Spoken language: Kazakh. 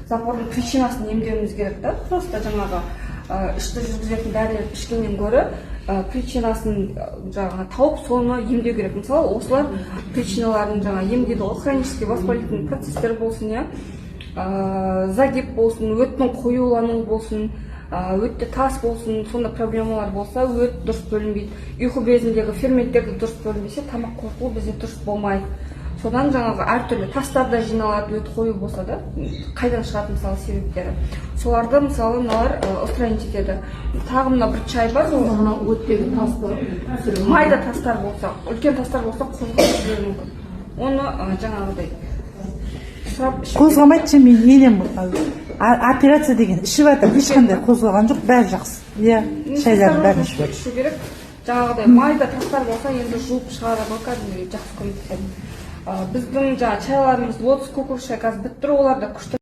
запордың причинасын емдеуіміз керек та. Просто жаңағы ішті жүргізетін дәрілерді ішкеннен гөрі причинасын жаңағы тауып соны емдеу керек. Мысалы осылар причиналарын жаңағы емдейді ғой, хронический воспалительный процесстер болсын, загиб болсын, өттің қоюлануы болсын, өтте тас болсын, сонда проблемалар болса, өт дұрыс бөлінбейді, ұйқы безіндегі ферменттерді дұрыс бөлінбесе, тамақ қорытуы бізде дұрыс болмайды. Содан жаңағы әртүрлі тастар да жиналады, өт қою болса да, қайдан шығады мысалы себептері. Соларды мысалы мыналар устранить етеді. Тағы мына бір чай бар, мына өттегі тастар, майда тастар болса, үлкен тастар болса қозғалып жіберуі мүмкін. Оны жаңағыдай қозғамайды, мен елем операция деген ішіп жатыр, ешқандай қозғалған жоқ, бәрі жақсы. Иә, шайлардың бәрін ішіп жатыр. ішу керек. Жаңағыдай майда тастар болса, енді жуып шығарып кәдімгідей жақсы көмектеседі. Біздің жаңағы чайларымыз лотос көкөніс шай қазір бітті, оларда күшті